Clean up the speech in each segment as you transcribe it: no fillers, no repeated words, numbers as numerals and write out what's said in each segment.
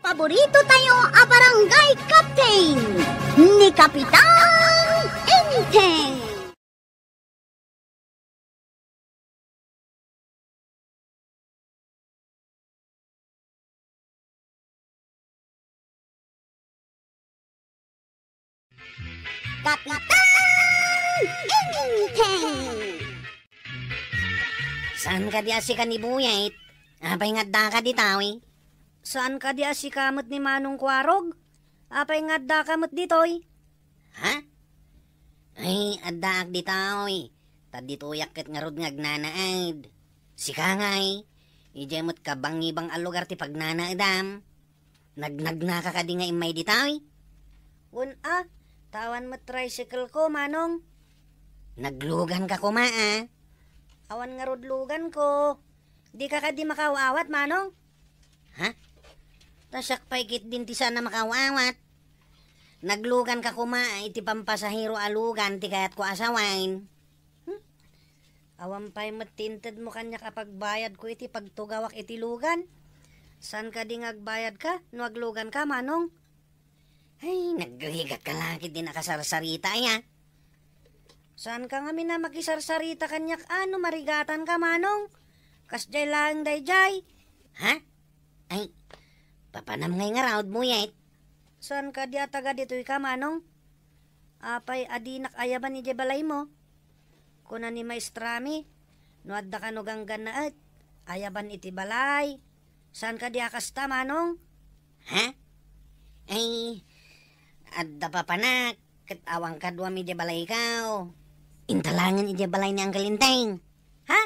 Paborito tayo a barangay captain ni Kapitan Enteng. Kapitan Enteng. Saan ka di asi ka ni Buyait? Apay ngadda ka di tawi? Saan ka di asi kamot ni Manong Kwarog? Apay ngadda kamot ditoy? Ha? Ay, addaak di tawi. Tadituyak ket ngarod ngagnanaad. Sika ngay. Ijemot ka bang-ibang alugar ti pagnanaadam. Nagnagna ka di nga imay di tawi? Tawan mo tricycle ko, Manong. Naglugan ka kumaa. Awan nga rodlugan ko. Di ka di makawawat, Manong. Ha? Tasak paikit din ti sana makawawat. Naglugan ka kumaa iti pampasahiro alugan ti kayat ko asawain. Awan pa'y matinted mo kanya kapag bayad ko iti pagtugawak iti lugan. San ka di ngagbayad ka? Nuaglugan ka, Manong. Ay, naghigat ka lagi din nakasarsarita ya. Saan ka nga mina makisarsarita kanyak ano marigatan ka, Manong? Kasjay lang dayjay. Ha? Ay, papanam ngay nga raod mo yait. Saan ka di ataga dito'y ka, Manong? Apay adinak ayaban ni Jebalay mo. Kuna ni maestrami, nuadda ka no ganggan na at ayaban iti balay. Saan ka di akasta, Manong? Ha? Ay, adda papanak, katawang kadwa mi Jebalay ikaw. Intalangan iti balay ni Uncle Inteng. Ha?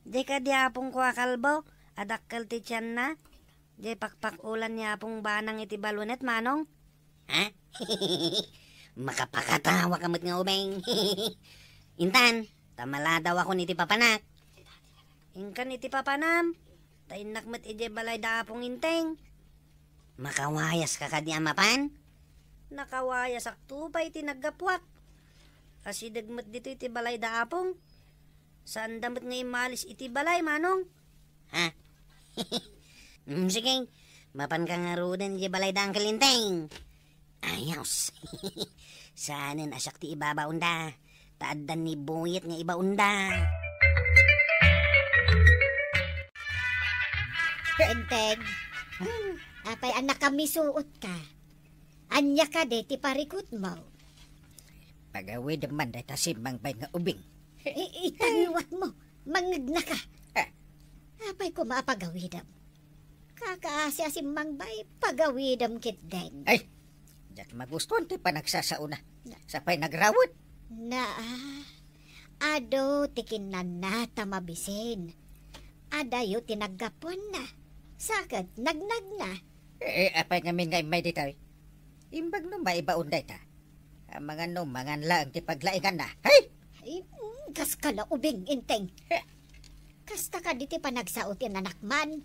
Di ka di apong kwa kalbo, adakkel ti tiyan na. Di pakpakulan niya apong banang iti balunet, Manong. Ha? Makapakatawa kamot nga ubeng. Intan, tamala daw ako niti papanak. Ingkan iti papanam, tainak met iti balay da apong Inteng. Makawayas ka ka di amapan? Nakawayas aktupay iti naggapwat. Kasi dagmet dito iti balay da apong. Saan damat nga imalis iti balay, Manong? Ha? Sige, mapan ka nga roden iti balay da ang kalinteng. Ayos. Saanin asak ti ibaba unda. Taaddan ni Buyit nga iba unda. Enteng. Apay anak kami suot ka. Anya ka de ti parikot mo. Pagawid man day tasimang bay nga ubing. Itaniwat mo. Mangag na ka. Apay ko maapagawidam. Kakaasya si Mangbay, pagawidam kitdeng. Ay, dak magustuhan ti panagsasauna. Sapay nagrawod. Ado tikin na tamabisin. Adayo tinagapon na. Sakit, nagnag na. Apay ngamin nga imay ditoy. Imbag no maibaon day ta. Ang mga no, mga lang ti paglaingan na. Hay! Kas ka na ubing, Inteng. Kasta ka di ti panagsaotin anakman.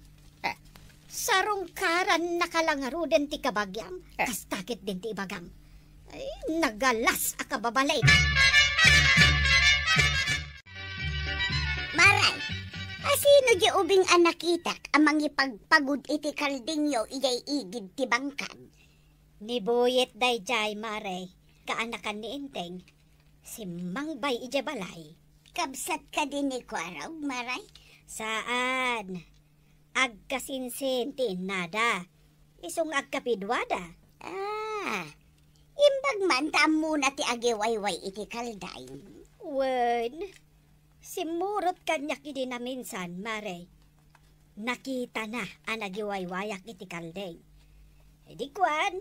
Sarong karan nakalangaruden ti kabagyam. Kastakit din ti ibagam. Ay, nagalas akababalay. Maray, asino di ubing anakitak amang ipagpagod iti kaldingyo iyay igid ti bangkad? Ni Buyet dayjay, Maray, kaanakan ni Inteng. Si Mangbay ija balay. Kabsat ka din ni Kwaraw, Maray? Saan? Agkasinsin ti nada. Isong agkapidwada. Imbag man taam muna ti agiwayway iti kalday. Wen, simurot kanyak iti na minsan, Maray. Nakita na ang agiwaywayak iti kalday. Di kwan,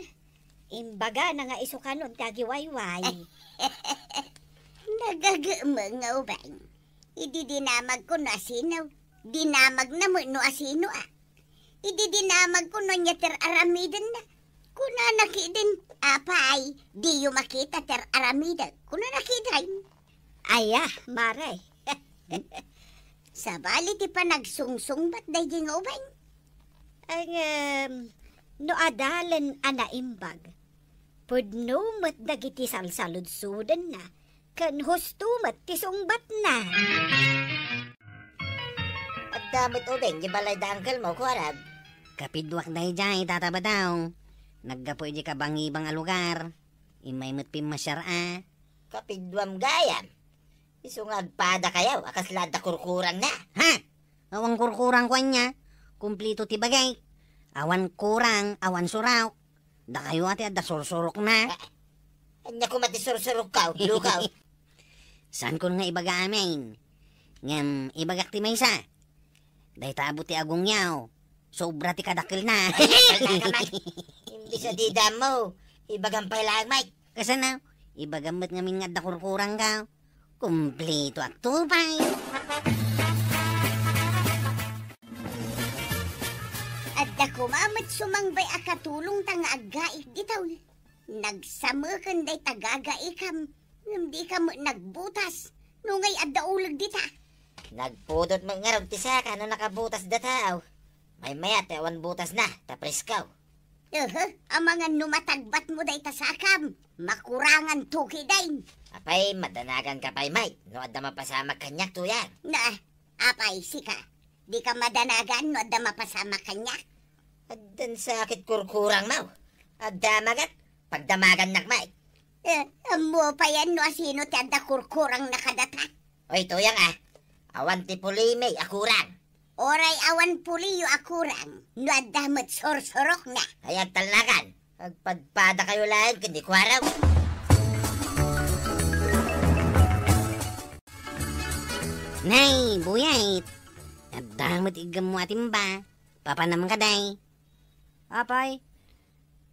imbaga na nga isukanon ti agiwayway. Nagagamang nga ubang. Idi dinamag ko na asino. Dinamag na mo no asino Idi dinamag ko no niya ter aramidan na. Kuna nakidin, apay, di yung makita ter aramidan. Kuna nakidrain. Aya, Maray. Sabali ti pa nagsungsung ba't day di nga ubang? Ang, no adalan anaimbag. Pudno mat dagiti salsaludsudan na. Kan husto mat tisungbat na. At damit ubeng, di balay da angkel mo, Kwarag. Kapidwak day jay tataba daw. Naggapoy di ka bangibang alugar. Imay mo't pimasyara. Kapidwam gayam. Isungagpada kayaw, akaslada kurkurang na. Ha? Awang kurkurang kwan niya. Kumplito ti bagay. Awan kurang, awan suraw. Da kayo ati at da sursurok na. Anya ko matisursurok ka, lukaw. Saan ko nga ibaga amin? Ngam ibagak ti maysa. Day tabo ti agong yaw. Sobra ti kadakil na. Hindi sa dida mo. Ibagang pailang, Mike. Kasana, ibagamot ngamin nga da kurkurang ka. Kumplito at tupay. At dako mamat sumangbay akatulong tanga aggaik ditaw. Nagsamakan day tagagaikam. Hindi ka mo nagbutas. Nungay adda ulag dita. Nagpudot mga ti saka no nakabutas dataw. May mayat, awan butas na, tapriskaw. Ang mga numatagbat mo day tasakam. Makurangan tuki day. Apay, madanagan ka pa'y, Mike. No, adda mapasama kanyak tuyan. Na, apay, sika. Di ka madanagan no adda mapasama kanya. Addan sakit kurkurang mau. Adda magat, pagdamagan nak, Mike. Amo pa yan no asino ti adda kurkurang nakadata. Oy, tuyang awan ti pulimay, akurang. Oray awan puliyo akurang. No adda mat sorsorok na. Hayag talnakan. Agpadpada kayo lahat, kundi kwaraw. Nay, buyait. At damot igam mo atin ba? Papa naman ka day. Apay,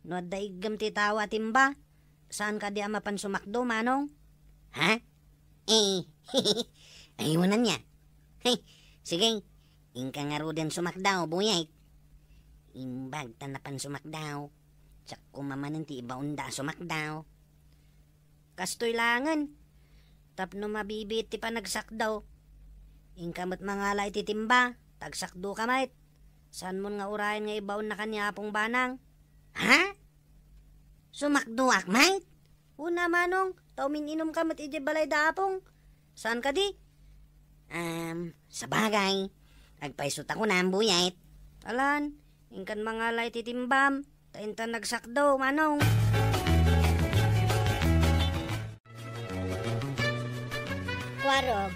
no adda igam ti tao atin ba? Saan ka di amapan sumakdo, manong? Ha? Ayunan niya. Hey, sige. Ingka nga ro din sumakdaw, buyait. Imbag tanapan sumakdaw. Tsak kumamanin ti ibaunda sumakdaw. Kastoy langan. Tapno mabibit ti panagsakdaw. Ingkamot mangalay ti timba. Tagsakdo ka mait. Saan mo nga urayan nga ibaon na kanya apong banang? Ha? Sumakduak, mate? Una manong, taumin inom ka mat iti balay dapong. Saan ka di? Sa bagay. Agpaisot ako na ang buyait. Alan, ingkan mangalay ti timbam. Taintan nagsakdaw, manong. Warog,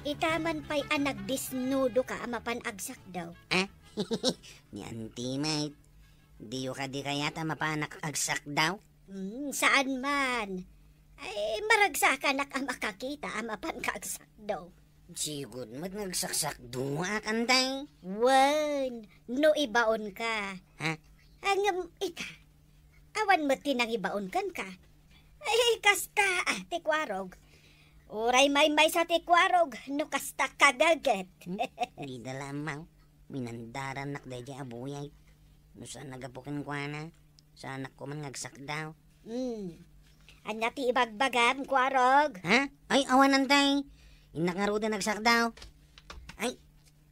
itaman pa'y anak disnudo ka amapan agsak daw. Ni auntie, mate. Diyo ka di kayata mapanak agsak daw? Saan man? Ay, maragsakan ang makakita amapan kaagsak daw. Sigod mo't nagsaksak duwa kanday. Wan, no ibaon ka. Ha? Ang ika, awan mo tinang ibaon kan ka. Ay, kasta, tikwarog. Uray may sa tikwarog, no kasta kagaget. Di dalamaw. Minandaran nak day di abuyay. No saan nagapukin ko na? Saan ako man ngagsak daw? Anya ti ibagbagam, kwarog. Ha? Ay, awanan day. Inak nga ro din nagsak daw. Ay,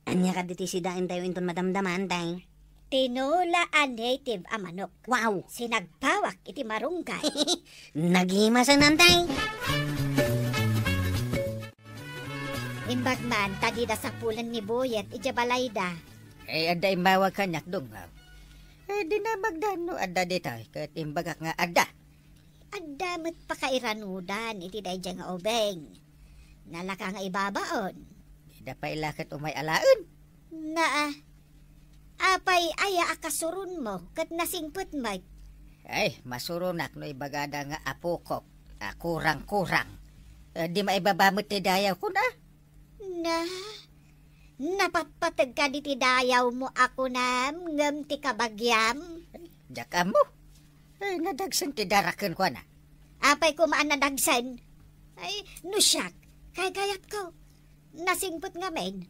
anya ka diti sidain tayo inton madamdaman day. Tinula a native a manok. Wow! Sinagpawak iti marunggay. Nagimasan nanday. Imbag man, tadi da sa pulan ni Boyet, ija balayda. Adda imbawag kanyak dong. Di na magdano adda dito. Kat imbagak nga adda. Adamot pa kairanudan, iti day dyan nga obeng. Nalaka nga ibabaon. Di na pa ilakit umay alaun. Na, apay aya akasurun mo, kat nasingput mo. Ay, masurunak no ibagada nga apukok. Kurang-kurang. Di maibabamot ti dayaw ko na. Napapatag ka di ti dayaw mo ako na ngam ti kabagyam. Diyaka mo. Ay, nadagsan ti darakan ko na. Apay kumaan na dagsan. Ay, nusyak, kay gayat ko. Nasingput nga men.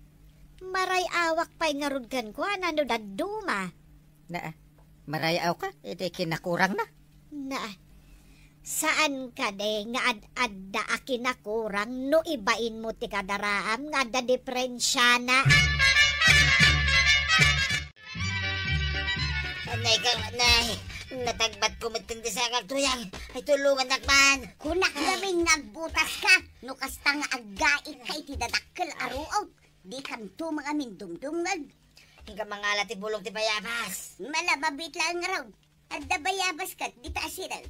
Maray awak pa'y ngarudgan ko, ano daduma. Na, marayaw ka, iti kinakurang na. Na, saan ka de nga ad-adda akinakurang no ibain mo ti kadaraam nga da diferensya na. Anay ka, anay. Natagbat ko matindi sa kagtuyang. Ay tulungan nakman. Kunak namin nagbutas ka, no kasta nga agait kay ti dadakkel aruot. Di kanto mga mindumdumag. Hingga mangalat ti bulong ti bayabas. Malababit lang raw. At dabayabas kat, di taasiral.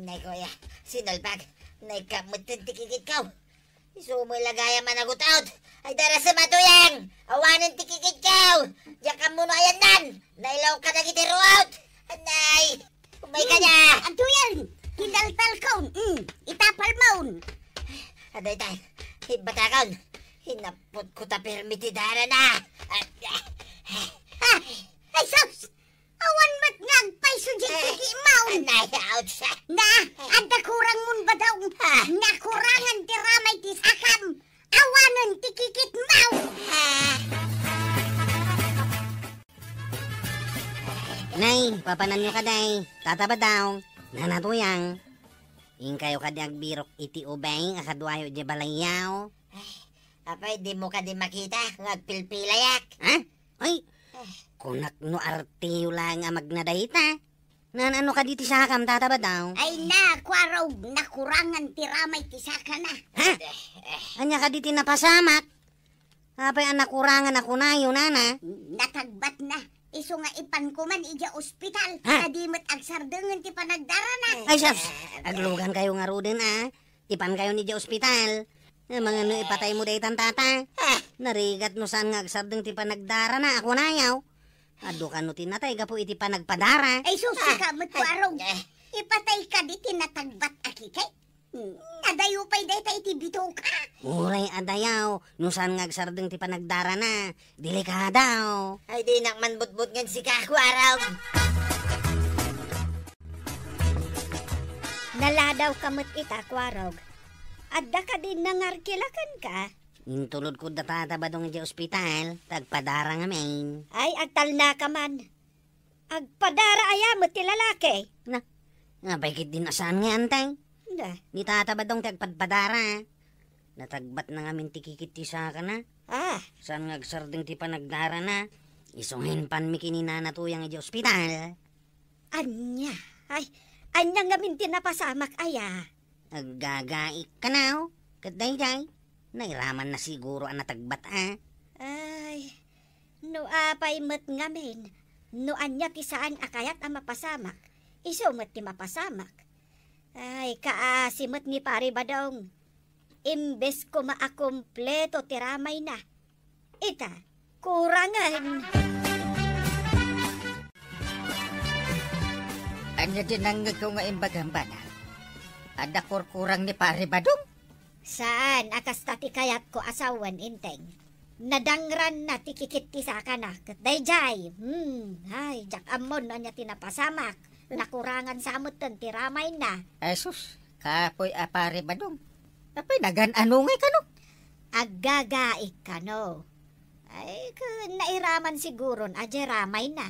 Nay kuya. Sinalbag. Nay kamutin ti kikit kaw. Isumoy lagaya managutout. Ay dara sa matuyang. Awanan ti kikit kaw. Diyan ka muna ayan nan. Nailaw ka na gitiruout. Anay. Umay ka niya. Ato yan. Hinaltal kaun. Itapal maun. Aday tay. Hibatakon. Hinapot ko ta permiti dara na. Ay, sus! Awan mat ngag pay sujik maun. Anay out sa. Na, anda kurang mun ba daw? Nakurangan ti ramay ti sakam. Awanan ti kikit mau. Nay, papanan nyo ka, day. Tataba daw. Nanatuyang. Ing kayo ka di agbirok iti ubay, akadwayo di balayaw. Apay, di mo ka di makita. Ngagpilpilayak. Ha? Ay, kunak no artiyo lang nga magnadayta. Nanano ka diti sakam, tataba daw. Ay na, kwaraw, nakurangan ti ramay ti saka na. Ha? Anya ka diti napasamak. Apay ang nakurangan ako na yun, nana. Natagbat na. Iso nga ipan ko man ija ospital. Ha? Kadimot agsardengan ti panagdara na. Ay, sas, aglugan kayo nga rudin, Ipan kayo ni di ospital. Mga no ipatay mo day tata. Narigat no saan nga agsardeng ti panagdara na, ako na yaw. Ado ka no tinatay, gapo iti panagpadara. Ay susi ka, matwaraw. Ipatay ka di tinatagbat akikay. Nadayo pa'y day tayo ti bito ka. Uray adayaw, no saan nga agsardeng ti panagdara na, delikadaw. Ay, di nakman butbut ngan si kakwaraw. Naladaw kamot ita, kwarog. Adda ka din nangarkilakan ka. Intulod ko datata ba dong di ospital, tagpadara nga main. Ay, agtal na ka man. Agpadara ayamot ti lalaki. Nga bakit din asaan nga antay? Na, Ni tata ba dong tagpadpadara? Natagbat na nga mintikikit ti saka na. Saan nga agsardeng ti panagdara na? Isunghin pan mi kininanatuyang di ospital. anya. Ay, anya nga min tinapasamak aya. Aggagaik ka na, Kaday-day. Nairaman na siguro ang natagbat, Ay, no apay met ngamin. No anya ti saan akayat ang mapasamak. Iso met ti mapasamak. Ay, kaasimot ni pare badong. Imbes ko maakompleto ti ramay na. Ita, kurangan. Anya din ang ko nga imbagang bana. Ada kurkurang ni pare badong. Saan akas tati kayat ko asawan inteng. Nadangran na tikikit ti saka na. Katday-jay. Ay, jak amon na niya tinapasamak. Nakurangan sa amutan ti ramay na. Esus, kapoy a pare badong. Apay nagan-ano ngay kano? Aggagaik ka no. Ay, nairaman siguro na ramay na.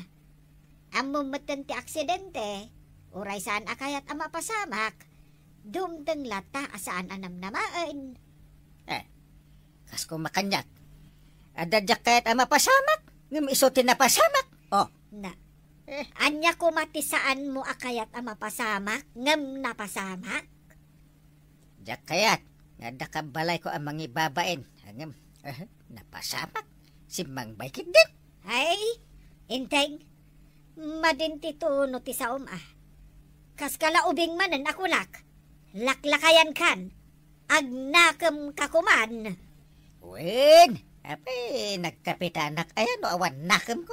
Amumatan ti aksidente. Uray saan akayat ang mapasamak. Dumdeng lata asaan anam namaan. Kas ko makanyak. Adadyak kahit ang mapasamak. Ngam iso tinapasamak. Oh, Na. Anya ko mati saan mo akayat ang mapasamak. Ngam napasamak. jak kayat. Nada kabalay ko ang mga babaen. Ngam, napasamak. Si Mang Baykit din. Ay, inteng. Madintituno ti saom Kas kalaubing manan akulak. Laklakayan kan. Agnakam kakuman. Wen, apay nagkapitanak. Ayan o, awan nakam ko.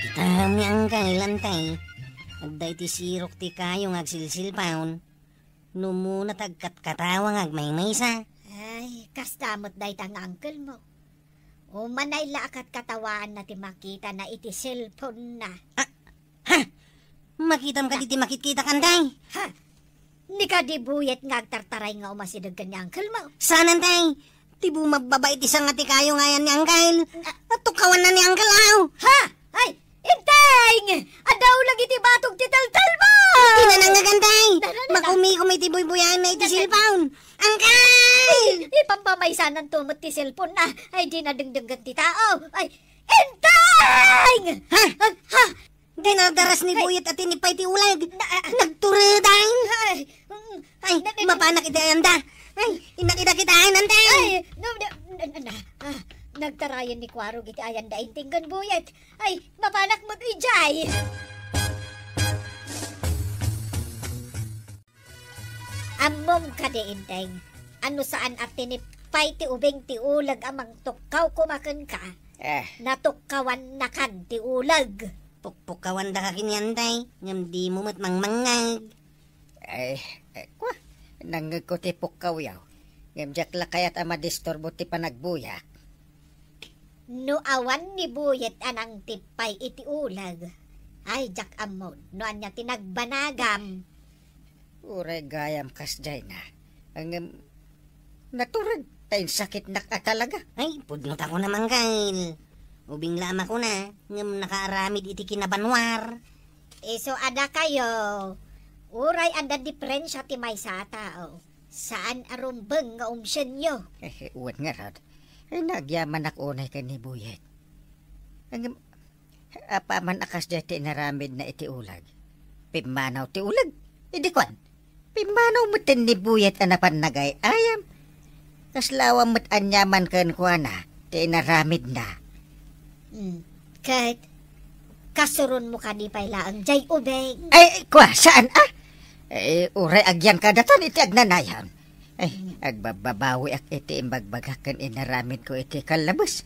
Kita mi ang kailantay. Agday ti sirok ti kayo ngagsilsil paun. Numuna tagkat-katawang agmay-maysa. Ay, kastamot day tang uncle mo. O manay laakat katawaan na ti makita na iti cellphone na. Makitam ka diti makit-kita kanday. Ha? Ni ka di buyet ngagtartaray nga umasidag ka ni uncle mo. Saan antay? Tibu magbabait isang ati kayo ngayon ni Angkel. At tukawan na ni Angkel aw. Ha? Ay, inteng! Adaw lagi ti batog ti taltal mo! Di na nangaganday. Makumi-kumi ti buy-buyan na iti silpaun. Angkel! Ipampamaysan ng tumot ti cellphone na. Ay, di na dengdenggan ti tao. Ay, inteng! Ha? Ha? Dinadaras ni Buyet at tinipay ti ulag. Nagturidain. Ay, mapanak iti ayanda. Ay, inakita-kitaan antay. Ay, payon ni Kwaro iti ayan da intinggan buyet. Ay, mapanak mo ijay. Amom ka di inteng. Ano saan at tinipay ti ubing ti ulag amang tukkaw kumakan ka. Natukkawan na kag ti ulag. Pukpukawan da ka kinyanday. Ngam di mo matmangmangag. Kwa, nangag ko ti pukaw yaw. Ngamjak lakayat ama disturbo ti panagbuyak. No awan ni buyet anang tipay iti ulag. Ay, jak amon. No anya tinagbanagam. Uray gayam kas jay na. Ang naturag tayong sakit na ka talaga. Ay, pudnot ako naman kail. Ubing lama ko na. Ngam nakaaramid iti kinabanwar. So ada kayo. Uray anda diferensya ti may sa tao. Saan arumbeng nga umsyen nyo? Uwan nga rad. Nagyaman ako unay ka ni Buyet. Ang apaman akas jay ti naramid na iti ulag. Pimanaw ti ulag. Idi kwan. Pimanaw mo tin ni Buyet anapan nagay ayam. Kaslawang mo't anyaman kan kuana. Ti naramid na. Kahit kasurun mo kanipay laang jay ubeng. Ay, kwa, saan uray agyan ka datan iti agnanayan. Ay, agbababawi ak iti imbagbagakan inaramid ko iti kalabas.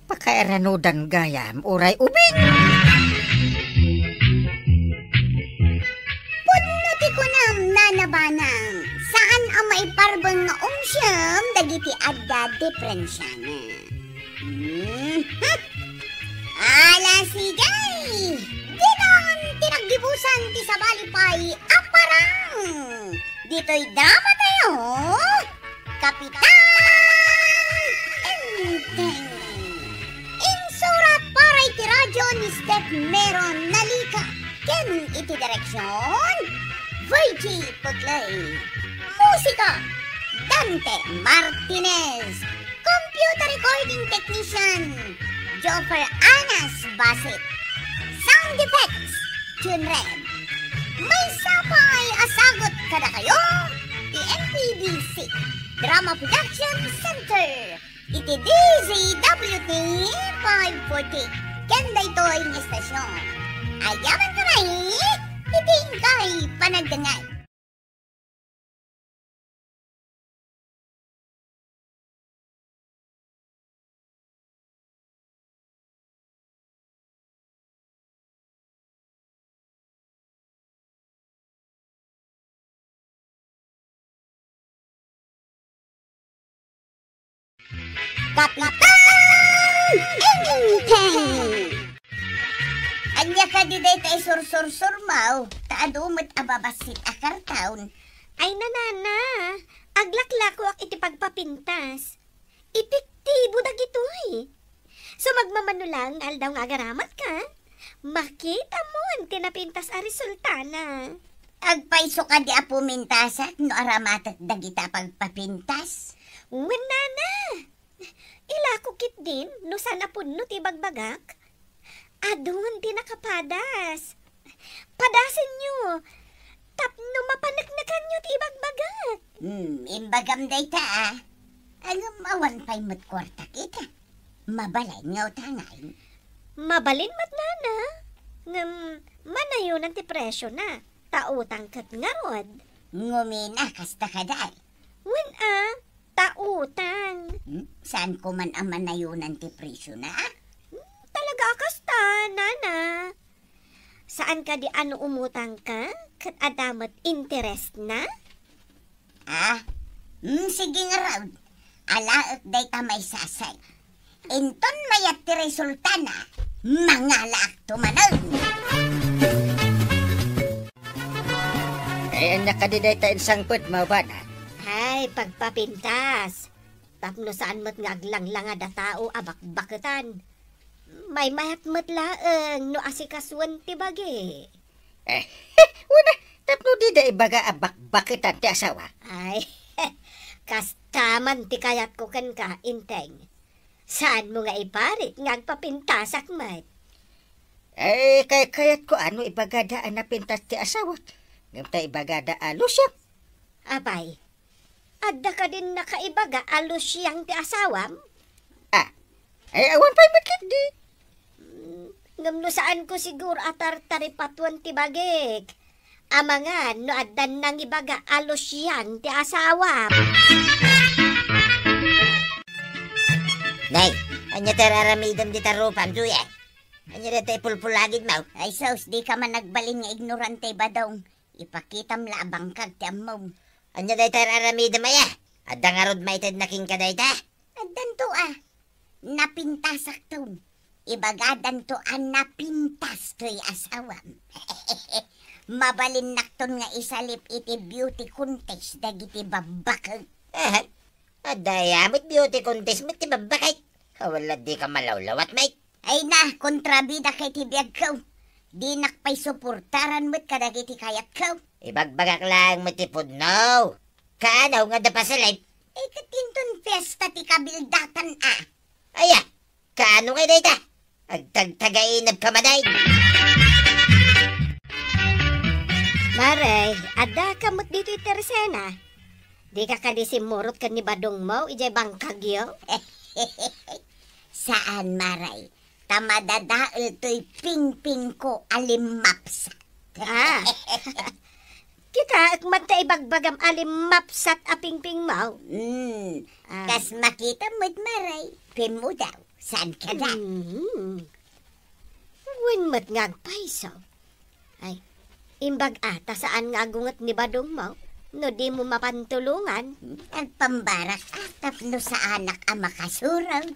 Pakairanudan gayam, uray ubing. Punati ko nam nanabanang. Saan ang maiparbang nga umsyam dagiti adda diferensya na? Ala sigay! Dinan tinagdibusan ti sabalipay aparang! Dito'y drama tayo! Kapitan Enteng! Insurat para iti radyo ni Step Meron Nalika ken iti direksyon Virgie Puglay. Musika Dante Martinez. Computer recording technician Joffer Anas Basit. Sound effects Tune Red. May sapay asagot kada kayo ti NPDC Drama Production Center iti DZWT 540 kenda ito'y ng estasyon. Ayaman ka na iti ingkay panagdangay. Kapitan Enteng! Anya ka di day tayo sur-sur-surmaw, taadumot ababasit akartaon. Ay nanana, aglaklako ak iti pagpapintas. Epektibo dagitoy. So magmamano lang, aldaw nga agaramat ka. Makita mo ang tinapintas a resulta na. Agpaiso ka di apumintasak no aramatat dagita pagpapintas. Nana, ilakukit din no sana punno ti bagbagak. Adun ti nakapadas. Padasin nyo. Tapno mapanaknakan nyo ti bagbagak. Imbagam day ta Anong awan pa'y mo't kwarta kita. Mabalay nga utangay. Mabalin mat nana. Ngam manayon ti presyo na. Tautang kat nga rod. Ngumina kasta kaday. Wen tautang. Saan ko man ang manayunan ti presyo na? Talaga kasta, nana. Saan ka di ano umutang ka? Kat adamat interest na? Sige nga raw. Alaot day tamay sasay. Inton mayat ti resulta na. Mangalaak tumanog. Ay, anya ka di day ta insangput, mabana. Ay, pagpapintas. Tapno saan mo't ngaglang-langa da tao abakbaketan. May mayat-mat laeng no asikaswan ti bagi. Una, tapno di day baga abakbaketan ti asawa. Ay, kastaman ti kayat ko kan ka, Inteng. Saan mo nga iparit ngagpapintasak mat? Ay, kayat ko ano ibagadaan na pintas ti asawa. Ngam ta ibagada alusya. Abay, adda ka din nakaibaga alusyang ti asawam? Ay, awan pa'y makit di. Ngam no saan ko siguro atar taripatuan ti bagik. Amangan no addan nang ibaga alos yan ti asawa. Nay, anya tararamidam di tarupam, tuya. Anya na tayo pulpulagid mo. Ay, sos, di ka man nagbalin nga ignorante ba daw? Ipakitam labang kag ti amom. Anya day tararamidam aya? Adda nga rod maited na king kaday ta? Addan to napintasak to. Ibagadan to napintas to'y asawam. Mabalin nakton nga isalip iti beauty contest dagiti babakag. Adayamit beauty contest mo ti babakay. Wala di ka malawlawat, mate. Ay na, kontrabida kay tibiyag ko. Di nakpay suportaran mo't kadagiti kayat ko. Ibagbagak lang mo ti pudno. Kaanaw nga da pasalay. Ay katinton fiesta ti kabildatan Aya, kaano kay dayta? Agtagtagainab ka maday. Maray, ada kamot dito iti Teresena. Di ka kadisimurot ka ni badong mo, ijay bangkagyo. Saan, Maray? Tamadadaal to'y ping-ping ko alimapsat. Kita, akmat ta ibagbagam alimapsat aping-ping mo. Kas makita mo't Maray, pin mo daw. Saan ka na? When mat ngagpaiso. Ay, imbag ata saan nga agungat ni badong mo, no di mo mapantulungan. Nagpambarak atap no sa anak ang makasurat.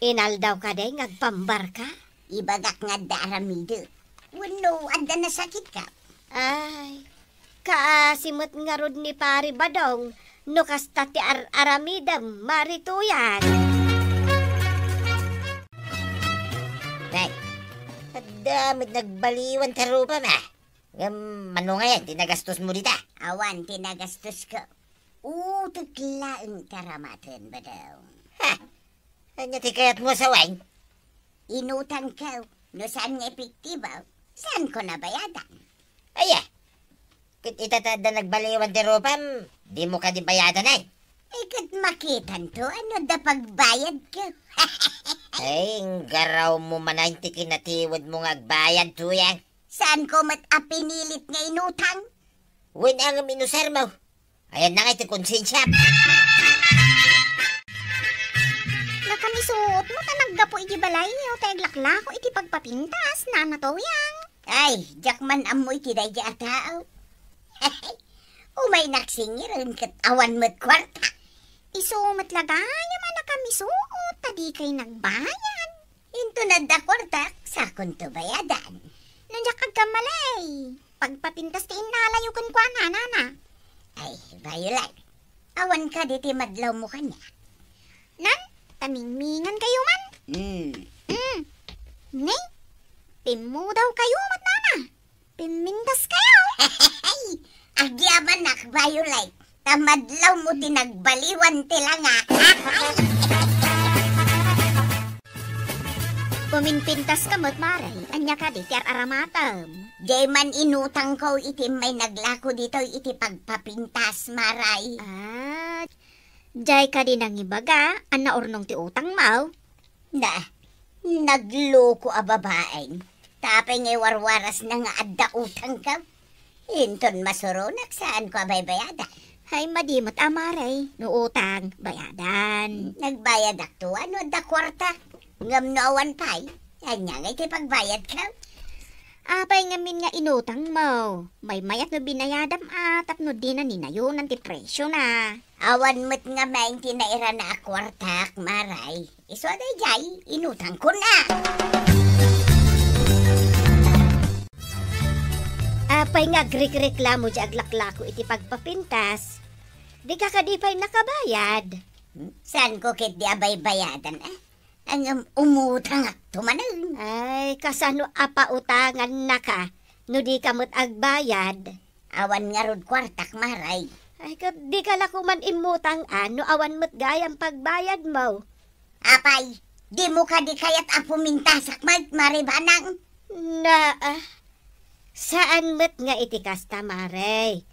Inaldaw ka day ngagpambar ka? Ibagak nga daramido. Wano, anda na sakit ka. Ay, kaasimot nga rod ni pari badong, no kasta ti aramidam marituyan. Tay, damit nagbaliwan tarupa ma. Mano nga yan, tinagastos mo dita? Awan, tinagastos ko. Tutlaang karamatan ba daw? Anya ti kayat mo sa wine? Inutang ka, no saan nga epektibo? Saan ko nabayadan? Aya, kit itatada nagbaliwan tarupa, di mo ka di bayadan ay. Ay, kat makitan to, ano da pagbayad ko? Ay, garaw mo manay ti kinatiwad mo nga agbayad to yan. Saan ko mat apinilit nga inutang? Win ang minusar mo. Ayan na nga iti konsensya. Nakamisot mo tanaggapo iti balay, o taglaklako iti pagpapintas, nanatoyang. Ay, jakman amoy ti day atao. Umay naksingiran kat awan mo't kwarta. Isumat lagaya man nakamisot, tadi kay nagbayan. Into na da kwarta, sakon to bayadan. Nandiyak kagkamalay. Pagpapintas ti inalayo kan kwa nana. Ay, Violet, awan ka diti madlaw mo kanya. Nan, tamingmingan kayo man. Nay, pimu daw kayo mat nana. Pimindas kayo. Agyaman nak, Violet. Tamadlaw mo tinagbaliwan tilanga. Puminpintas ka mo't maray, anya ka di tiar aramatam. Jay man inutang ko iti may naglako dito iti pagpapintas, maray. Jay ka di nang ibaga, ana ornong ti utang mau. Nagloko a babaeng. Tapay ngay warwaras na nga adda utang ka. Inton masurunak saan ko abay bayadan. Hay madimot amaray, no utang, bayadan. Nagbayad akto, ano da kwarta? Ngam noawan pay, anya nga iti pagbayad ka. Apay ngamin nga inutang mo. May mayat no binayadam tapno di na ninayunan ti presyo na. Awan mo't nga maing tinaira na akwartak, maray. Iso day jay, inutang ko na. Apay nga agrik-reklamo di aglaklako iti pagpapintas. Di ka kadipay nakabayad. Saan ko kit di abay bayadan Ang umutang at tumanang. Ay, kasano apautangan na ka, no di ka mo't agbayad. Awan nga rod kwartak, maray. Ay, di ka lakuman imutang no awan mo't gayang pagbayad mo. Apay, di mo ka di kayat apumintasak maribanang. Saan mo't nga iti kasta, maray?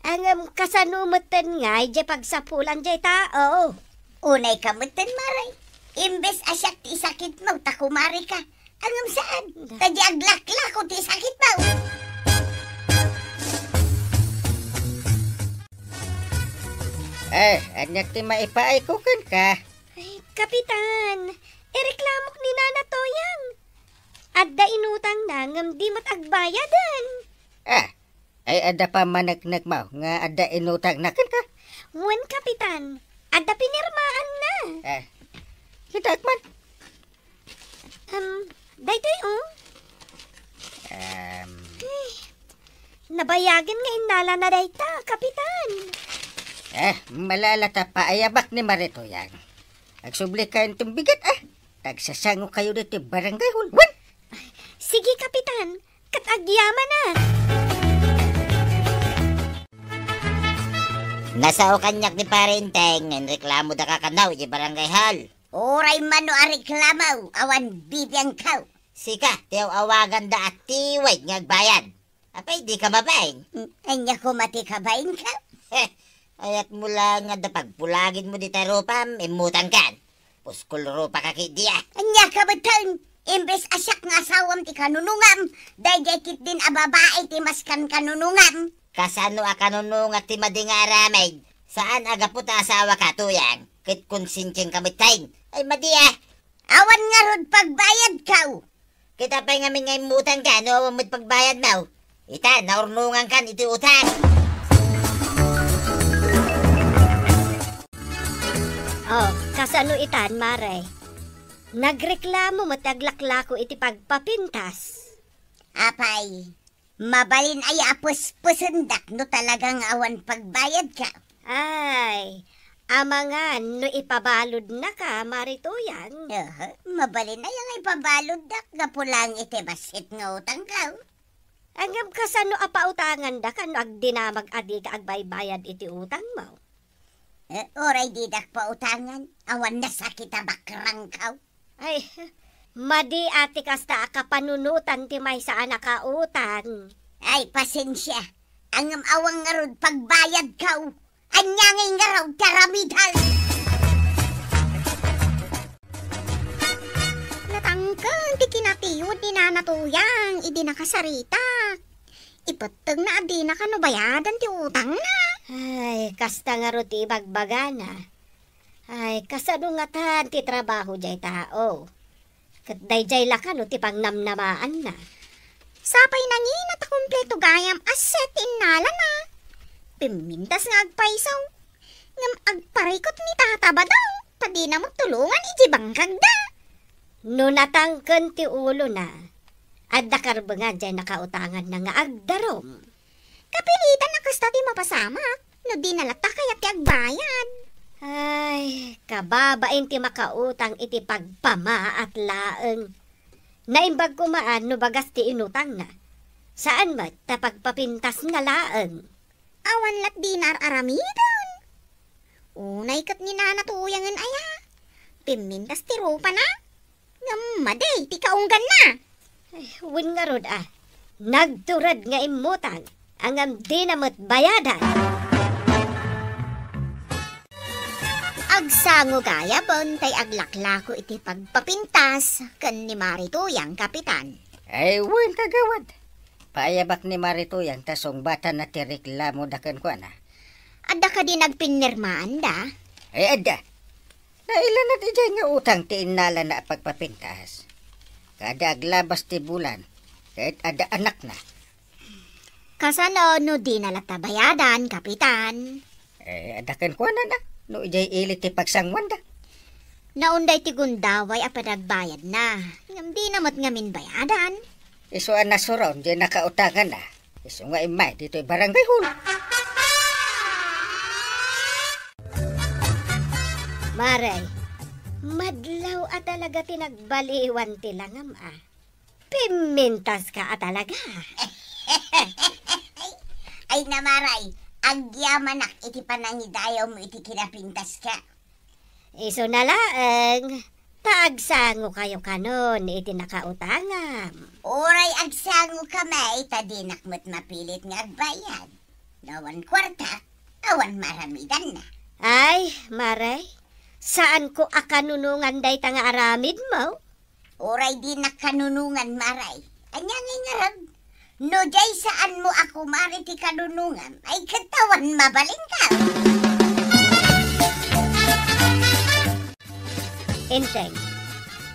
Ang kasanumotan nga, di pagsapulan di tao. Unay kamutan, maray. Imbes asyak ti sakit mo, takumari ka. Angam saan? Tadi aglak-lako ti sakit mo. Anyak ti maipaikukan ka. Ay, Kapitan, ireklamok ni Nana Toyang. Adda inutang na ngam di mat agbayadan. Ay ada pa managnak mo nga ada inutang na ka. Wen, Kapitan, adda pinirmaan na. Hitak man. Daytoy, nabayagan nga inala na dayta, Kapitan. Malalata pa ayabak ni Maritoyang. Agsubli kayo itong bigat Tagsasango kayo dito barangay hulwan. Sige, Kapitan, katagyaman na. Nasao kanyak ni Parenteng, reklamo da kakanaw, di barangay hall. Oray mano areklamaw, awan bibiyang kaw. Sika, tiyaw awagan da at tiway ngagbayan. Apay, di ka mabain. Anya ko mati kabain ka? Ayat mula nga da pagpulagin mo di tayo ropam, imutan kan. Puskul ropa kaki dia. Anya ka betul? Imbes asyak nga asawam ti kanunungam, dayjay kit din ababae ti maskan kanunungam. Kasano akanunung at ti mading aramay. Saan aga puta asawa ka tuyang? Kit konsinsyeng kamitain. Ay madia. Awan nga rod pagbayad kaw. Kita pa nga may imutan ka, no awamot pagbayad mo. Ita, naurnungan kan iti utang. Kasano itan, Mare? Nagreklamo mataglaklako iti pagpapintas. Apay, mabalin ay apus-pusundak no talagang awan pagbayad ka. Ay, amangan no ipabalod na ka, Maritoyan. Mabalin ay ang ipabalod dak nga pulang iti basit nga utang ka. Angam kasano apautangan da ka no agdinamag adi ka agbaybayad iti utang mo. Oray didak pa utangan, awan na sakit bakrang kaw. Ay, madi ati kasta akapanunutan ti may saan nakautang. Ay, pasensya. Angam awang nga rod pagbayad kaw. Anyangay nga raw karamidal. Natangkang ti kinatiyod ni Nana Tuyang, idi nakasarita. Ipatag na adi na kanubayadan ti utang na. Ay, kasta nga ro ti bagbagana. Ay, kasano nga tan ti trabaho jay tao. Kat dayjay lakan no ti pangnamnamaan na. Sapay nangin at kumpleto gayam aset inala na. Pimintas nga agpaisaw. Ngam agparikot ni tataba daw. Tadi na magtulungan ijibang kagda. No natangken ti ulo na. Adda karbengan jay nakautangan na nga agdarom. Kapilitan na kasta ti mapasama. No di nalata kaya ti agbayad. Ay, kababain ti makautang iti pagpama at laeng. Naimbag kumaan no bagas ti inutang na. Saan mat ta pagpapintas nga laeng? Awan lat dinar aramidan. Unay kat ni Nana Tuyangan aya. Pimintas ti rupa na. Ngamaday, ti kaunggan na. Ay, win nga rod Nagturad nga imutang. Angam di namot bayadan. Agsango gaya bon tay aglaklako iti pagpapintas ken ni Marituyang kapitan. Ay, wen kagawad. Paayabak ni Marituyang tasong bata na ti reklamo daken ko na. Adda ka din nagpinirmaan da? Ay, ada. Nailan at ijay nga utang ti inala na pagpapintas. Kada aglabas ti bulan, kahit ada anak na. Kasano no di nalata bayadan, kapitan? Adakan ko na. No ijay ilit ti pagsangwan da. Naunday ti gundaway a panagbayad na. Ngam di namot ngamin bayadan. Iso ang nasuron, di nakautangan na. Iso nga imay, dito'y barangay hul. Maray, madlaw at talaga tinagbaliwan ti langam Pimintas ka at talaga. Ay namaray, agyamanak iti panangidayaw mo iti kinapintas ka. Iso na laeng, taagsango kayo kanon iti nakautangam. Oray agsango kamay, tadinak mo't mapilit nga agbayad. Nawan kwarta, awan maramidan na. Ay, Maray, Saan ko akanunungan day tanga aramid mo? Oray di nakanunungan, Maray. Anya ngarag. No, jay saan mo ako mariti kanunungan, ay katawan mabaling ka. Inteng,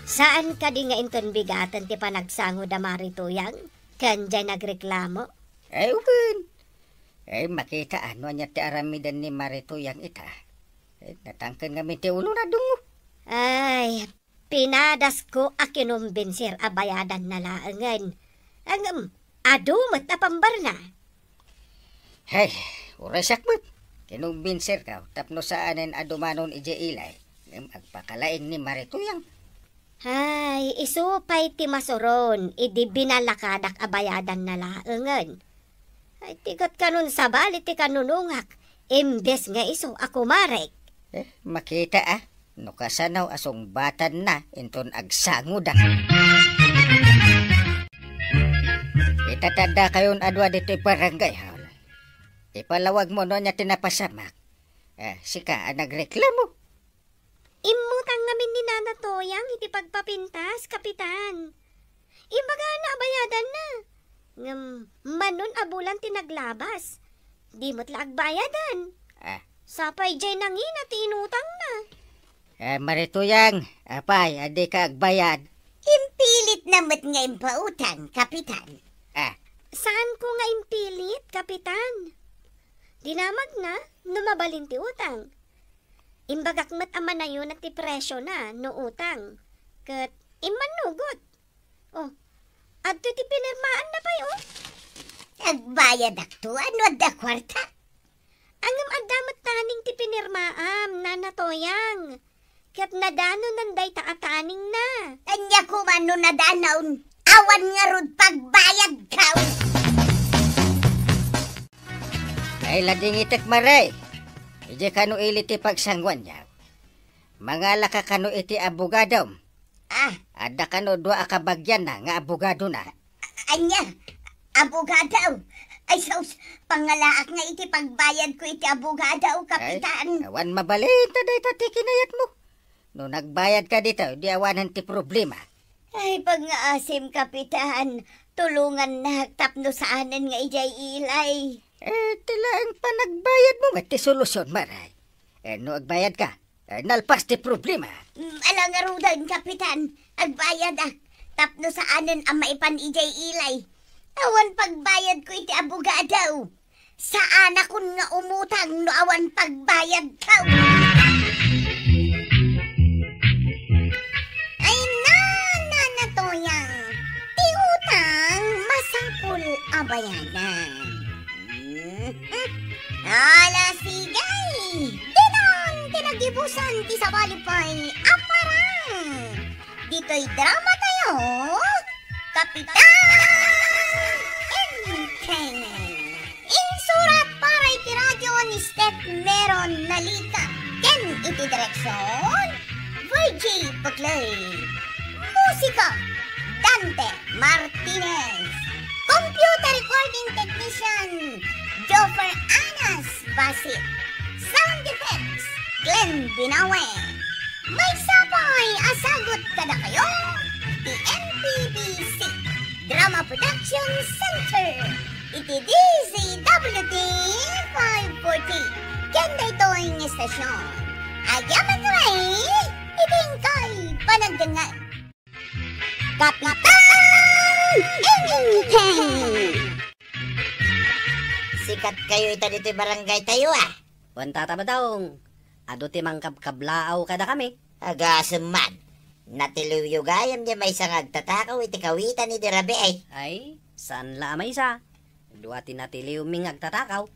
saan ka di nga inton bigatan ti panagsango da marituyang? Kanya nagreklamo? Ay, ugan. Ay, makita ano niya ti aramidan ni Marituyang ita. Ay, natangkan kami ti ulo na dungo. Ay, pinadas ko a kinumbensir a bayadan na laangan. Ang adumat na pambar na. Ay, oras sakmat. Kinumbinser ka, tapno saanin adumanon ije ilay. Agpakalaing ni Marituyang. Ay, isupay ti masuron, idi binalakadak a bayadan na laangan. Ay, tigat kanun sa balit ti kanunungak, imbes nga iso ako marek. Makita no kasanaw asong batan na, inton agsanguda. Itatanda kayon adwa dito barangay hall. Ipalawag mo no niya tinapasamak. Sika nagreklamo. Imutang ngamin ni Nana Toyang, iti pagpapintas, kapitan. Imbaga na bayadan na. Manon abulan tinaglabas. Di mo't laag bayadan. Sapay jay nangin at inutang na. Marituyang, apay, adi ka agbayad. Impilit namat nga impautang, kapitan. Saan ko nga impilit, kapitan? Dinamag na, numabalin ti utang. Imbagak mat ama na yun at ti presyo na, no utang. Kat imanugot. Adto ti pinirmaan na pa yun. Agbayad akto, ano da kwarta? Angam adamat taning ti pinirmaam, nanatoyang. Kat nadano nanday taataning na. Anya ko mano nadanaon, awan nga rod pagbayad ka. Ay, lading itik maray. Ije kanu iliti pagsangwan niya. Mga laka kanu iti abogadom. Ada kanu dua akabagyan na nga abogado na. Anya, abogado. Ay, saus, pangalaak nga iti pagbayad ko iti abogado, kapitan. Ay, awan mabalin, taday tati kinayat mo. No nagbayad ka dito, di awanan ti problema. Ay, pag nga asim, kapitan, tulungan na tapno saanan nga ijay ilay. Tilaan pa nagbayad mo, mati solusyon, maray. No agbayad ka, nalpas ti problema. Alang arudan, kapitan, agbayad tapno saanan ang maipan ijay ilay. Awan pagbayad ko iti abogado. Saan akon nga umutang no awan pagbayad ka. Ay nanatoyang, ti utang masangkul abayanan. Ala sigay, dinan tinagibusan ti sabalipay aparang. Dito'y drama tayo, kapitan. Insurat para iti radyo ni Step Meron Nalika. Ken iti direksyon, Virgie Buklay. Musika, Dante Martinez. Computer recording technician, Joffer Anas Basit. Sound effects, Glenn Binawe. May sapay, asagot kada kayo, the NPBC Drama Production Center. Iti DZWT 540. Kenda ito ang estasyon. Agaman rin, itingkay panagdangan. Kapitan Engeng! Sikat kayo ita dito barangay tayo Wanta tabadong. Ado ti mangkabkablaaw kada kami. Agasaman. Natiluyo gayam niya may isang agtatakaw iti kawitan ni Dirabe Ay, saan la may isa? Dua tinatiliw ming agtatakaw.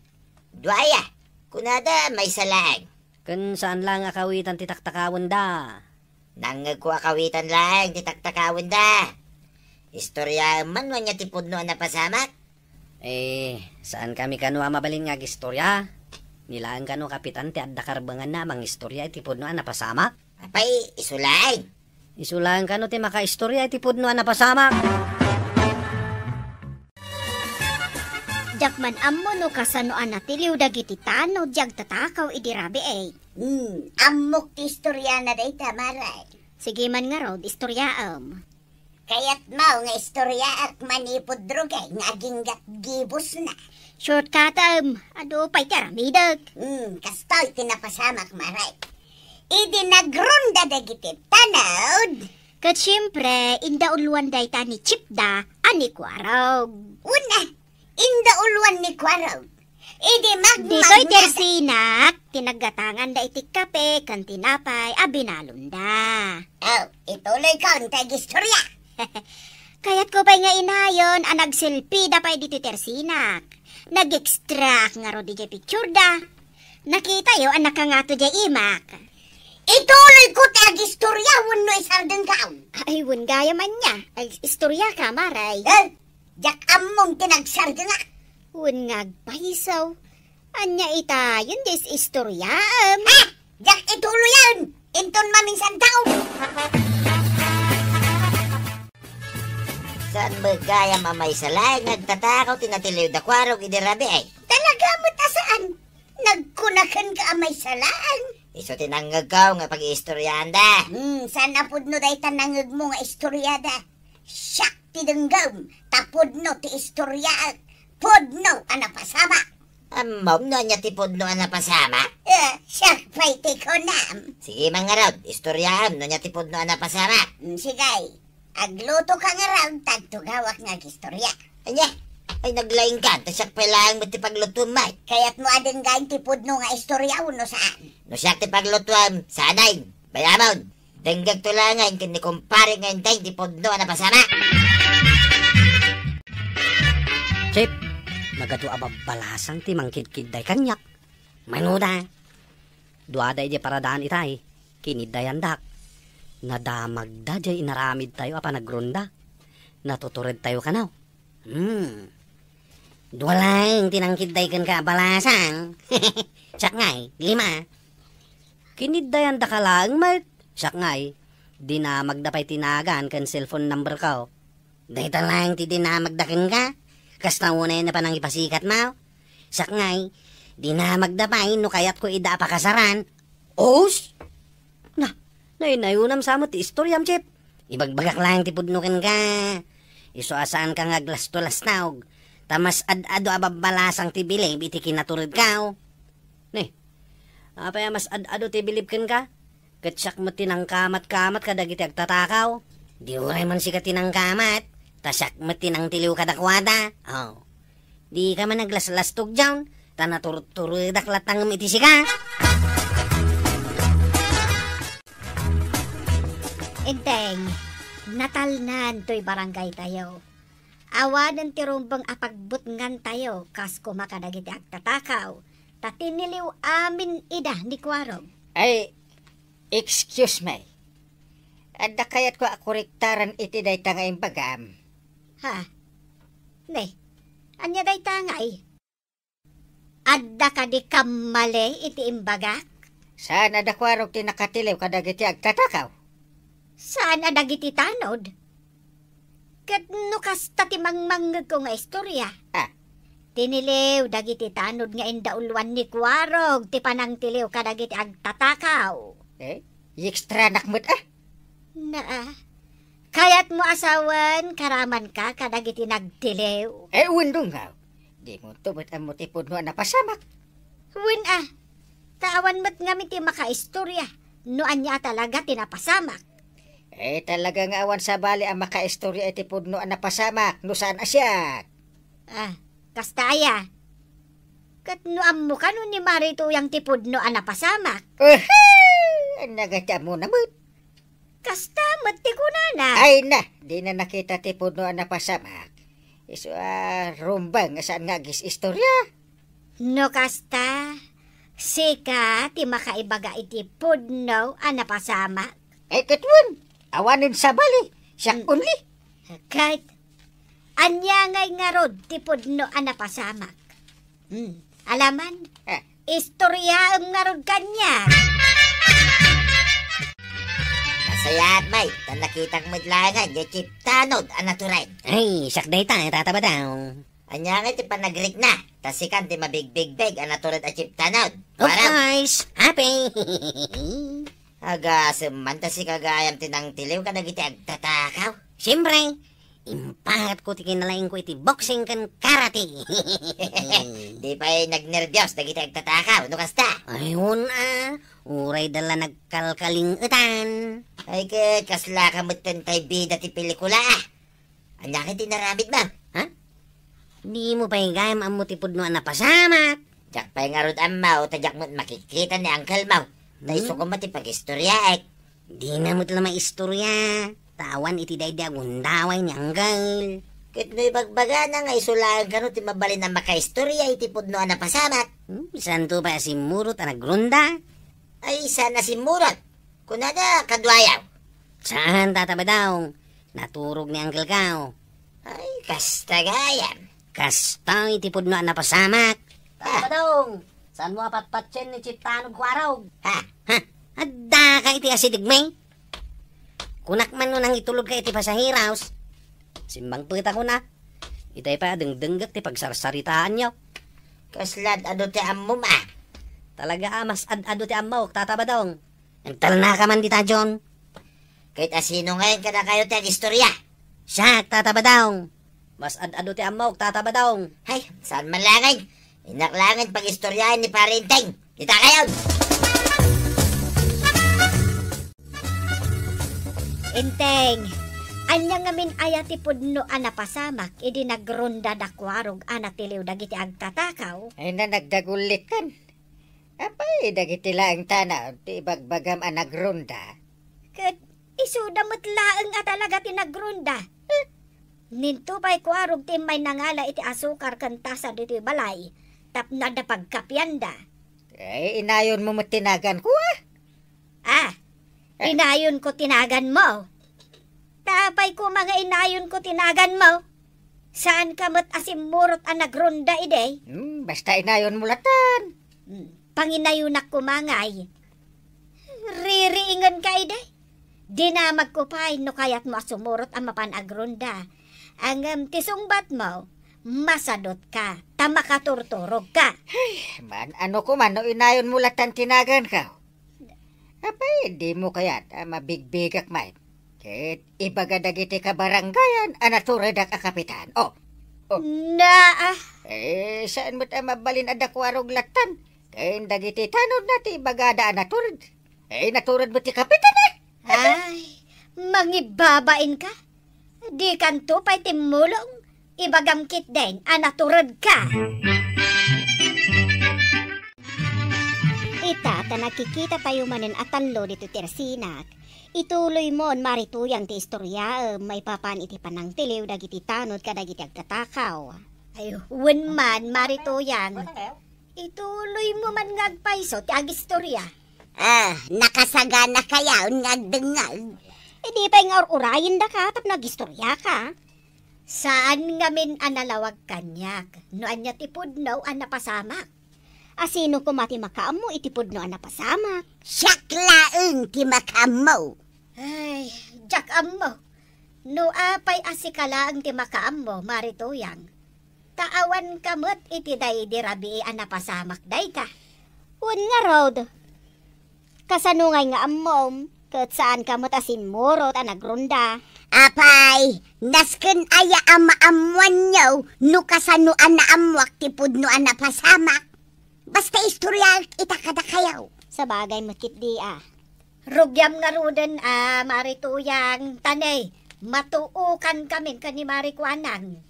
Duaya, kunada may salang. Kun saan lang akawitan ti taktakawon da? Nangag ko akawitan lang, titaktakawin da. Istorya man mo niya tipod noon na pasamak? Saan kami kanwa mabalin nga istorya? Nilaan kano kapitan ti adda karbangan na mang istorya tipod noon na pasamak? Apay, isulay. Isulaan kano ti maka-istorya tipod noon na pasamak? Jakman ammo no kasano anatiliw dagiti tano jag tatakaw idirabi eh. Amok ti istorya na day tamaray. Sige man nga rod, istoryaam. Kaya't mao nga istorya ak manipod drogay nga aginggat gibos na. Shortcut ado pa'y taramidag. Kastoy tinapasamak maray. Idi nagronda dagiti tanawd. Kat siyempre, inda uluan day ta ni Chipda, ani Kwarog. Una, inda uluan ni Kwarog. Idi Dito'y tersinak, tinagatangan da iti kape, kan tinapay, abinalunda. Ituloy ka ang tag-istorya. Kaya't ko pa'y nga inayon, nagselfie da pa'y dito tersinak. Nag-extract nga ro di jay picture da. Nakita yo, anak ka nga to jay imak. Ituloy ko tag-istorya, wano isardeng ka. Ay, wun gaya man niya. Ay, istorya ka, maray. Jak among tinagsardeng ka. Wun ngagpaisaw. Anya ita, yun dis istorya. Jak ituloy yan. Inton maminsan tao. Saan ba gaya mamay salay? Nagtatakaw tinatiliw da kwarog idirabi ay. Talaga mo ta saan? Nagkunakan ka amay salaan. Iso tinanggag ka nga pag-iistoryahan da. Sana pudno day tanangag mo nga istoryada. Siyak ti denggam. Tapudno ti istorya. Pudno anapasama. Mom no niya ti pudno anapasama? Siyak pa'y ti konam. Sige mga raw, istoryahan no niya ti pudno anapasama. Sigay. Agluto ka nga raw, tagtugawak nga istorya. Anya? Ay naglaing ka, tasyak pailangan mo ti paglutumay. Kaya't mo adeng gain ti pudno nga istorya no saan? No siyak ti paglutuam, sanay, bayamon. Denggag tulangan, kini kumpare nga intay ti pudno na pasama. Chip, magado ababalasang ti mangkidkid day kanyak. Manuda. Duaday di paradaan itay, kinidayan dak. Nadamagda jay inaramid tayo apa nagronda. Natuturid tayo kanaw. Duwalang tinangkiday kan ka balasang. Siyak ngay, 5. Kinidayan da ka lang, mat. Siyak ngay, dinamagda pa'y tinagan kan cellphone number ko. Dahi talang ti dinamagdakin ka. Kasta unay na pa nang ipasikat mo. Siyak ngay, dinamagda pa'y no kayat ko ida pa kasaran. Os? Nainayunam sa mo ti istoryam, Chip. Ibagbagak lang ti pudnukin ka. Iso asaan ka nga glas-tulas naog. Tamas ad-ado ababalasang ti bilib iti kinaturid ka. Apaya mas ad-ado ti bilib ka? Katsyak mo tinangkamat-kamat ka dagiti agtatakaw. Di uray man si ka tinangkamat. Tasyak mo tinang tiliw kadakwada. Di ka man naglas-lastog dyan. Tanatururidak latang iti si ka. Enteng, natalnan to'y barangay tayo. Awanan ti rumbang apagbutngan tayo, kas kumakadagiti agtatakaw. Tatiniliw amin ida ni Kwarog. Ay, excuse me. Adda kayat ko akurektaran iti day tangay bagam. Ha? Ne, anya day tangay? Adda ka di kamali iti imbagak? Saan adda Kwarog tinakatiliw kadagiti agtatakaw? Saan adagiti tanod? Kat nukas tatimangmangag ko nga istorya. Tiniliw dagiti tanod nga indaulwan ni Kwarog ti panang tiliw kadagiti agtatakaw. Ekstra nakmut Kayat mo asawan karaman ka kadagiti nagtiliw. Windong nga. Di mo tubot ang mutipod no napasamak. Win tawan mo't nga miti makaistorya. No anya talaga tinapasamak. Talaga nga awan sa bali ang makaistorya iti pudno ang napasamak. No saan asyak? Kastaya. Kat no ammo ka no ni Marito yung tipudno ang napasamak. Nagatya mo naman. Kasta mati ko na. Ay na, di na nakita tipudno ang napasamak. Iso rumbang saan nga gis istorya. No kasta, sika ti makaibaga iti pudno ang napasamak. Katwan. Awanin sa bali, siyak unli. Kahit, anya ngay nga rod, tipod no anapasamak. Alaman, istorya nga rod kanya. Masayat, may, tan nakitang madlangan, yung chip tanod, anaturay. Ay, siyak day tayo, tataba daw. Anya nga ti panagrik na. Tasikan ti mabig-big-big ang natulad at chip tanod. Of course, happy. Aga, sumanta si kagayam tinang tiliw ka nagiti agtatakaw. Siyempre, impangat ko ti kinalain ko iti boxing kan karate. Di pa'y nagnervyos nagiti agtatakaw. Ano kasta? Ayun uray dala nagkalkaling utan. Ay kasla ka mutan tay bida ti pelikula Anya ka tinaramid ba? Di mo pa higayam ang mutipod no napasamak. Jak pa'y nga rod amaw, tadyak mo makikita ni Uncle Mau. Dahil ko mati pag-istorya Di na mo tala maistorya. Tawan iti daydi agundaway ni Anggal. Kit no'y bagbaga na nga isulaan ka no, ti mabalin na makaistorya, itipod no napasamak. Saan to ba si Murot ang nagrunda? Ay, sana si Murot. Kunada, kadwayaw. Saan tataba daw? Naturog ni Uncle Kao. Ay, kasta gayam. Kasta itipod no napasamak. Tataba daw. Saan mo apatpatsin ni Chiptanog Kwarog? Ha? Adda ka iti asidigmay. Kunak man nun ang itulog ka iti pasahiraos. Simbang pita ko na. Itay pa dengdenggak ti pagsarsaritaan nyo. Kaslad, ano ti amum Talaga mas ad-ado ti amaw, tatabadong. Nagtal na ka man dita, John. Kahit asino ngayon ka na kayo ti istorya. Siya, tatabadong. Mas ad-ado ti amaw, tatabadong. Hay, saan man langay? Inaklangan pag-istoryahin ni Parinteng. Kita kayo! Inteng, anya ngamin ayati pudno anapasamak, idi nagronda dakwarog anak tiliw dagiti agtatakaw. Ay na nagdagulit kan. Apay, dagiti laang tanaw, ti bagbagam ang nagronda. Kat isudamot laeng at talaga tinagronda. Ninto pa'y kwarog ti may nangala iti asukar kantasa diti balay, tapna da pagkapyanda. Ay, inayon mo matinagan ko Inayon ko tinagan mo. Tapay ko mga inayon ko tinagan mo. Saan ka mo't asimurot ang nagronda ide? Basta inayon mo latan. Panginayonak ko mangay. Ririingan ka ide? Di na magkupay no kayat mo asumurot ang mapanagronda. Ang tisungbat mo, masadot ka, tamakaturturog ka. Man, ano ko man, no inayon mo latan tinagan ka. Apay, di mo kayat, mabigbigak man. Kit, ibaga dagiti ka baranggayan, anaturadak a kapitan. Saan mo't mabalin adakwarog latan? Kaya dagiti tanod na ti bagada naturad. Naturad mo ti kapitan Ay, mangibabain ka? Di kanto pa'y timulong. Ibagamkit din, anaturad ka. Ita, nakikita tayo manin atanlo dito tersinak. Ituloy mo, marituyang ti istorya, may papan iti panang tiliw, dagiti tanod ka, dagiti agtatakaw. Ay, wen man, marituyang. Ituloy mo man ngagpaiso, ti agistorya. Nakasagana kaya, ngagdengag. Di pa nga urayin da ka, tap nagistorya ka. Saan ngamin analawag kanyak, no anya tipod no ang napasamak. Asino ko mati makaamo itipod no ang napasamak. Siyaklaeng ti makamo. Ay, jak amo. No apay asikala ang ti makaamo, marituyang. Taawan kamot iti day dirabi ang napasamak day ka. Un nga road. Kasanungay nga amom, kat saan kamot asinmurot ang nagrunda. Apay, nasken aya ama-amuan nyo, no kasanuan na amwak tipod no ang napasamak. Basta istorya itakada kayaw. Sa bagay makit di Rugyam nga ruden marituyang tanay. Matuukan kami kani marikwanang.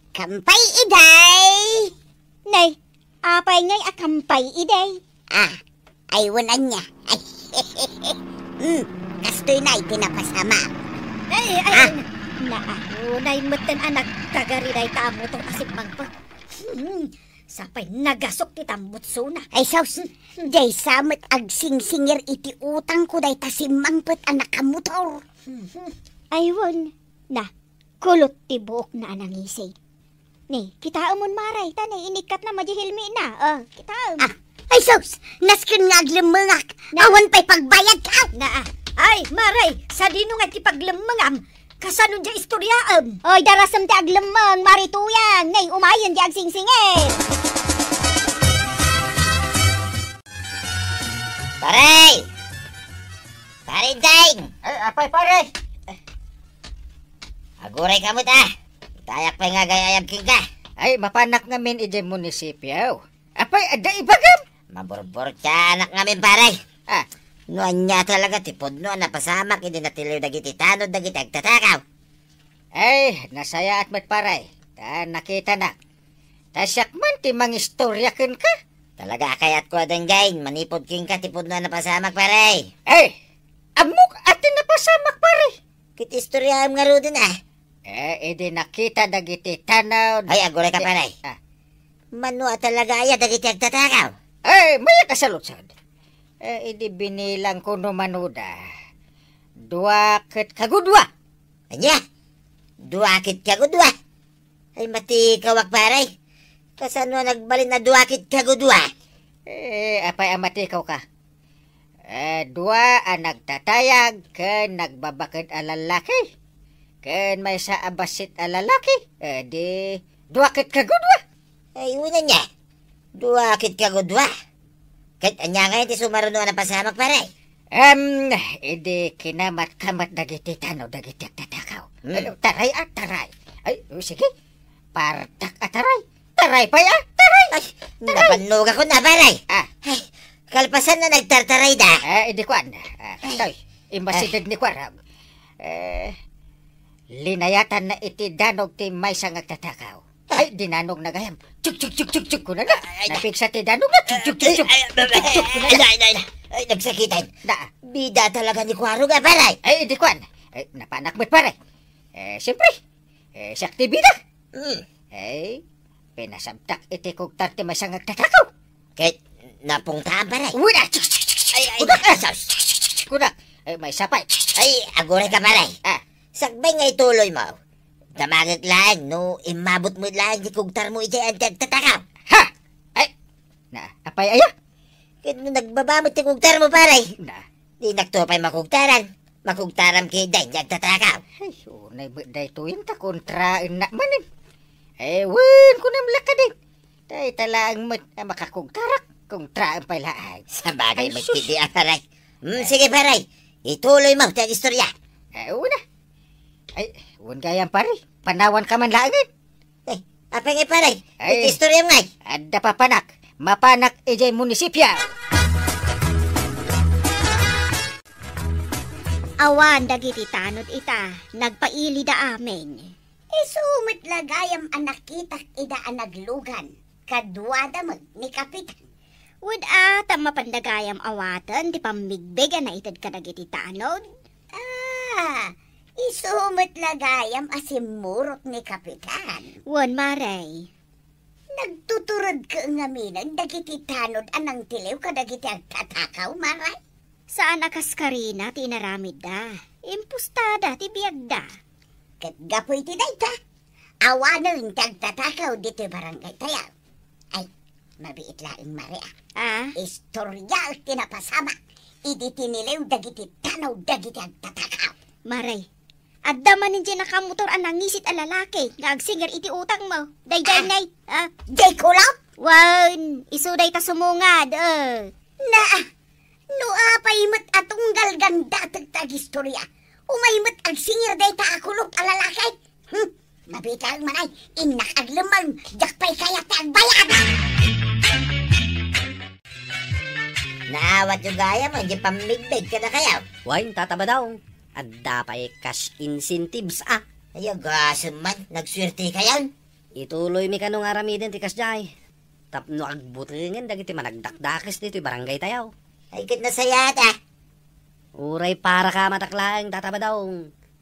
Kampay iday. Nay, apay ngay akampay iday. Aywanan niya. Kastoy na itinapasama. Naahunay matan anak tagariday tamo tong asipang pa. Sapay nagasok ti tambutso na. Ay saus, day samot agsingsingir iti utang ko day tasimangpet anak kamotor. Aywan, na, kulot ti buok na anangisay. Ni, kita umon maray, tanay, inikat na majihilmi na. Kita Ay saus, naskin nga aglimangak. Awan pa'y pagbayad ka. Ay, maray, sa dino nga ti paglimangam, Kasano dya istoryaan? Oy, darasam ti aglemang, marituyang, ngay umayan di agsingsingit. Paray! Paray, Daing! Ay, apay pare. Aguray ka mo ta. Tayak pa nga gayayab king ka. Ay, mapanak ngamin ije munisipyo. Apay, ada ibagam. Maburbur ka anak ngamin, paray. Ah, Noan niya talaga tipod no napasamak hindi natiliw dagiti tanod dagiti agtatakaw. ay, nasaya at matparay. Ta nakita na. Tasyak man ti mangistoryaken ka. Talaga kayat ko adang gain, manipod king ka tipod no napasamak, paray. Ay, amok atin napasamak pare. Kit istorya nga ro din ah. Edi nakita dagiti tanaw. Ay, aguray ka, paray. Ah. Mano talaga aya dagiti agtatakaw. Ay, maya kasalutsad. Edi binilang ko no manuda. Dua ket kagudwa. Anya? Duakit ka gudwa. Ay, mati kawak, paray. Kasano nagbalin na duakit ka gudwa? Apay amati ikaw ka. Dua ang nagtatayag ken nagbabakid a lalaki. Ken may sa abasit a lalaki. Di dua ket kagudwa. Ay, una niya. Duakit ka gudwa. Kahit anya nga hindi sumaruno na pasamak, paray. Edi kinamat-kamat dagiti tanaw dagiti tatakaw. Taray at taray. Ay, sige. Partak at taray. Taray pa ya, taray. Ay, napanog ako na, paray. Ah, Ay, kalpasan na nagtartaray da. edi kwan. Toy, imbasidad ni kwarag. Linayatan na iti danog ti may sangag tatakaw. Ay, dinanog na gayam. Chuk, chuk, chuk, chuk, chuk ko na na. Napigsa ti danog na. Chuk, chuk, chuk, chuk. Ay, nagsakitan. Na, Bida talaga ni Kwaro nga, paray. ay, edi kwan. Ay, napanak mo't pare. Siyempre, siya aktibida. Ay, pinasabtak iti kog tarte may sangag tatakaw. Kahit napungtaan, paray. Uy na, chuk, chuk, chuk, chuk. Ay, Kunak, kunak. Ay, may sapay. ay, aguray ka, paray. Ah, Sagbay nga ituloy mo. Damagag lang, no, imabot mo lang, di kugtar mo iti ang tatakaw. ha! Ay, na, apay aya. Kahit no nagbabamot ti kugtar mo, paray. Na, Di naktupay makugtaran. Makugtaram kay day, tatakaw. ay, unay day tuwing ta kontrain na manin. Ay, win ko nam lakadin. Tay talaang makakugtarak kung traan pa laang. Sa bagay, Ay, magpidi ang paray. Sige, paray. Ituloy mo, tiyang istorya. Ay, una. Ay, un gayang pare. Panawan ka man laangin. Eh, apa nga, paray? Ay. Istorya mo nga. Adda pa panak. Mapanak ijay munisipyo. Awan dagiti tanod ita, nagpaili da amin. Isumit lagayam anak kitak ida ang naglugan. Kadwada mo ni Kapitan. Wad mapandagayam awatan, di pamigbigan na itad ka dagiti tanod. Isumit lagayam asimurot ni Kapitan. Wan maray. Nagtuturod ka nga minang dagiti tanod anang tilew ka dagiti agtatakaw, maray. Saan akas karina ti inaramid da? Impustada ti biyagda. Kat gapoy ti dayta. Awanon tagtatakaw dito barangay tayaw. Ay, mabiit laing Maria. Istorya tinapasama. Idi tinilew dagiti tanaw dagiti agtatakaw. Maray. Adda man hindi nakamotor ang nangisit a lalaki. Nagsinger iti utang mo. Day nay. Day kulap? Wan, isuday ta sumungad. Na, no apay mat atunggal ganda tagtagistorya. Umaymat ag singir day ta akulok a lalaki. Mabitag manay, inak ag lemang, jakpay kaya ta agbayad. Naawat yung gaya mo, hindi pamigbig ka na kayaw. Why, tataba daw. Adda pa'y cash incentives Ay, gasam man, nagswerte kayaw. Ituloy mi kanong aramiden ti kasjay. Tapno agbutingin dagiti managdakdakis dito barangay tayaw. Ay, kit nasayat Uray para ka mataklang tataba daw.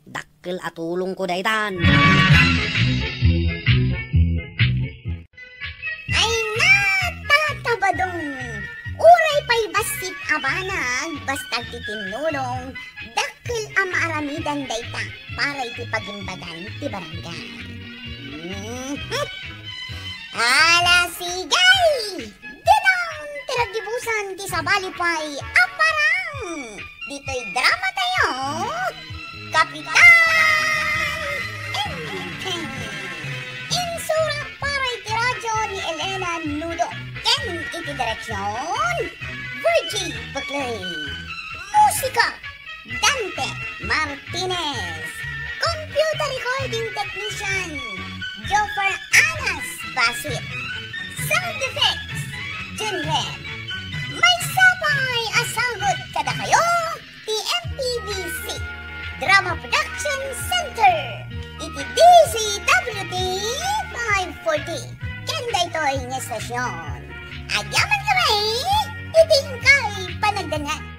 Dakkel at tulong ko daitan. Ay natatabadong. Uray pa'y basit abanag, basta titinulong. Dakil amaaramidan dayta, para iti pagimbagan ti barangay. Ala sigay! Dinang tiragibusan ti sabalipay, aparang! Dito'y drama tayo, Kapitan! iti direksyon, Virgie Buckley. Musika, Dante Martinez. Computer recording technician, Joffer Anas Basit. Sound effects, Junren. May sapay asagot kada kayo, TMPBC. Drama Production Center. Iti DCWT 540. Kenda ito'y estasyon. Agyaman kami, itingkay panagdangan.